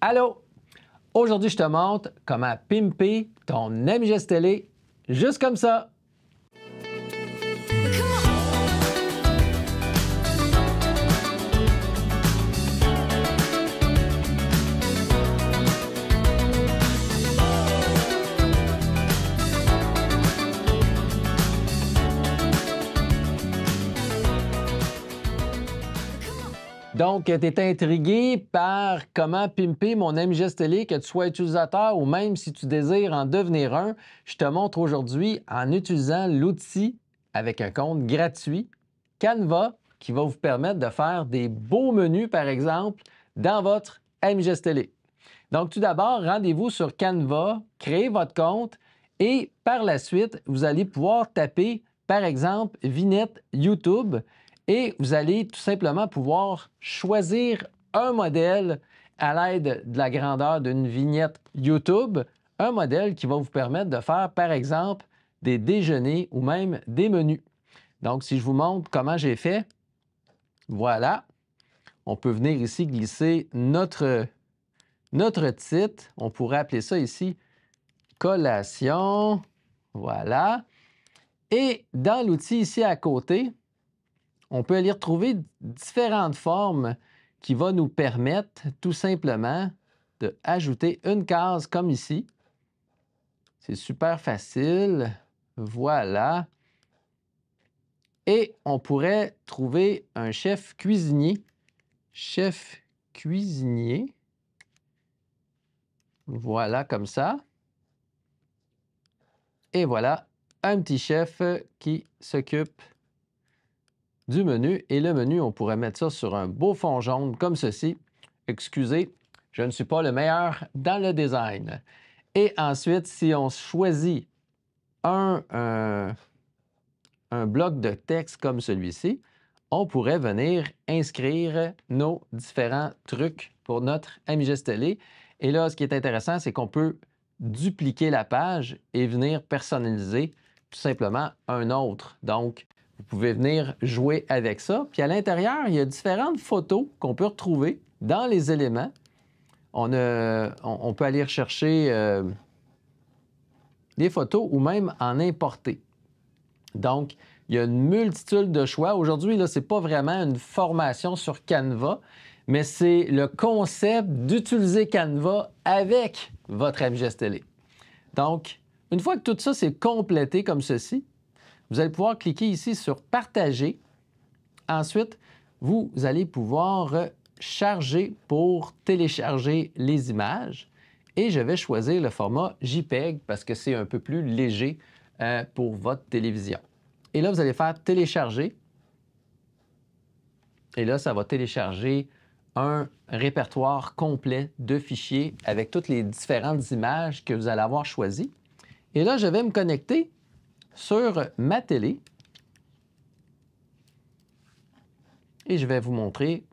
Allô? Aujourd'hui, je te montre comment pimper ton AmiGest Télé juste comme ça. Donc, tu es intrigué par comment pimper mon AmiGest Télé, que tu sois utilisateur ou même si tu désires en devenir un, je te montre aujourd'hui en utilisant l'outil avec un compte gratuit, Canva, qui va vous permettre de faire des beaux menus, par exemple, dans votre AmiGest Télé. Donc, tout d'abord, rendez-vous sur Canva, créez votre compte et par la suite, vous allez pouvoir taper, par exemple, Vignette YouTube. Et vous allez tout simplement pouvoir choisir un modèle à l'aide de la grandeur d'une vignette YouTube, un modèle qui va vous permettre de faire, par exemple, des déjeuners ou même des menus. Donc, si je vous montre comment j'ai fait, voilà, on peut venir ici glisser notre titre. On pourrait appeler ça ici « Collation ». Voilà. Et dans l'outil ici à côté, on peut aller retrouver différentes formes qui vont nous permettre tout simplement d'ajouter une case comme ici. C'est super facile. Voilà. Et on pourrait trouver un chef cuisinier. Chef cuisinier. Voilà, comme ça. Et voilà, un petit chef qui s'occupe du menu. Et le menu, on pourrait mettre ça sur un beau fond jaune comme ceci. Excusez, je ne suis pas le meilleur dans le design. Et ensuite, si on choisit un bloc de texte comme celui-ci, on pourrait venir inscrire nos différents trucs pour notre AmiGest Télé. Et là, ce qui est intéressant, c'est qu'on peut dupliquer la page et venir personnaliser tout simplement un autre. Donc, vous pouvez venir jouer avec ça. Puis à l'intérieur, il y a différentes photos qu'on peut retrouver dans les éléments. On peut aller rechercher des photos ou même en importer. Donc, il y a une multitude de choix. Aujourd'hui, ce n'est pas vraiment une formation sur Canva, mais c'est le concept d'utiliser Canva avec votre AmiGest Télé. Donc, une fois que tout ça c'est complété comme ceci, vous allez pouvoir cliquer ici sur « Partager ». Ensuite, vous allez pouvoir charger pour télécharger les images. Et je vais choisir le format JPEG parce que c'est un peu plus léger pour votre télévision. Et là, vous allez faire « Télécharger ». Et là, ça va télécharger un répertoire complet de fichiers avec toutes les différentes images que vous allez avoir choisies. Et là, je vais me connecter sur ma télé et je vais vous montrer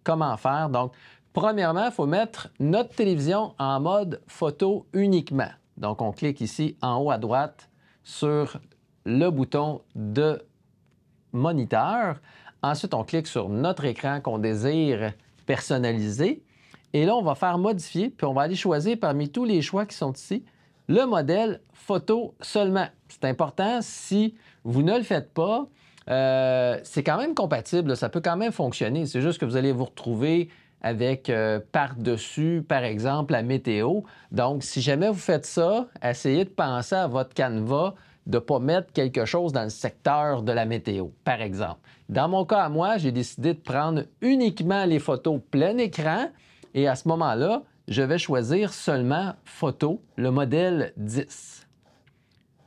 comment faire. Donc, premièrement, il faut mettre notre télévision en mode photo uniquement. Donc, on clique ici en haut à droite sur le bouton de moniteur. Ensuite, on clique sur notre écran qu'on désire personnaliser. Et là, on va faire modifier, puis on va aller choisir parmi tous les choix qui sont ici le modèle photo seulement. C'est important, si vous ne le faites pas, c'est quand même compatible, ça peut quand même fonctionner. C'est juste que vous allez vous retrouver avec par-dessus, par exemple, la météo. Donc, si jamais vous faites ça, essayez de penser à votre Canva de ne pas mettre quelque chose dans le secteur de la météo, par exemple. Dans mon cas à moi, j'ai décidé de prendre uniquement les photos plein écran et à ce moment-là, je vais choisir seulement photo, le modèle 10.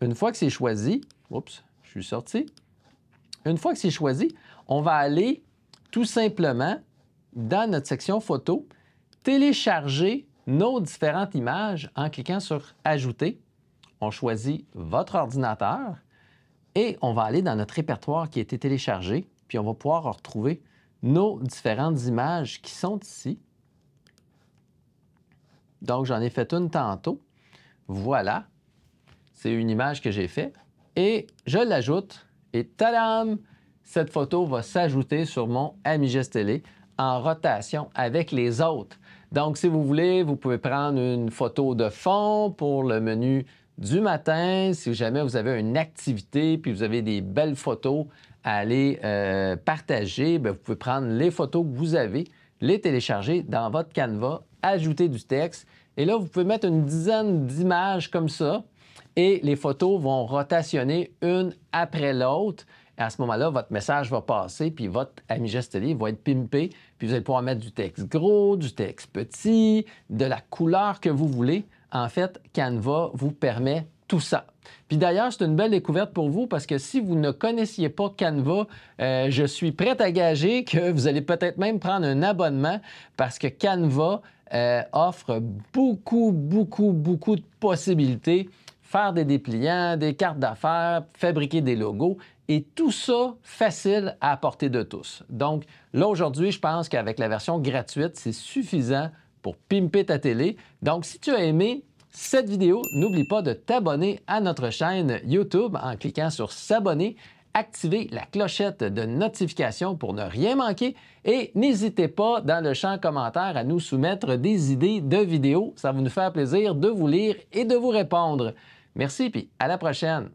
Une fois que c'est choisi, oups, je suis sorti. Une fois que c'est choisi, on va aller tout simplement dans notre section photo, télécharger nos différentes images en cliquant sur Ajouter. On choisit votre ordinateur et on va aller dans notre répertoire qui a été téléchargé, puis on va pouvoir retrouver nos différentes images qui sont ici. Donc, j'en ai fait une tantôt. Voilà. C'est une image que j'ai faite. Et je l'ajoute. Et tadam! Cette photo va s'ajouter sur mon AmiGest Télé en rotation avec les autres. Donc, si vous voulez, vous pouvez prendre une photo de fond pour le menu du matin. Si jamais vous avez une activité puis vous avez des belles photos à aller partager, bien, vous pouvez prendre les photos que vous avez, les télécharger dans votre Canva, ajouter du texte. Et là, vous pouvez mettre une dizaine d'images comme ça et les photos vont rotationner une après l'autre. À ce moment-là, votre message va passer, puis votre Ami Geste va être pimpé, puis vous allez pouvoir mettre du texte gros, du texte petit, de la couleur que vous voulez. En fait, Canva vous permet tout ça. Puis d'ailleurs, c'est une belle découverte pour vous parce que si vous ne connaissiez pas Canva, je suis prêt à gager que vous allez peut-être même prendre un abonnement parce que Canva offre beaucoup de possibilités. Faire des dépliants, des cartes d'affaires, fabriquer des logos et tout ça facile à portée de tous. Donc là, aujourd'hui, je pense qu'avec la version gratuite, c'est suffisant pour pimper ta télé. Donc, si tu as aimé cette vidéo, n'oublie pas de t'abonner à notre chaîne YouTube en cliquant sur s'abonner, activer la clochette de notification pour ne rien manquer et n'hésitez pas dans le champ commentaire à nous soumettre des idées de vidéos. Ça va nous faire plaisir de vous lire et de vous répondre. Merci, puis à la prochaine!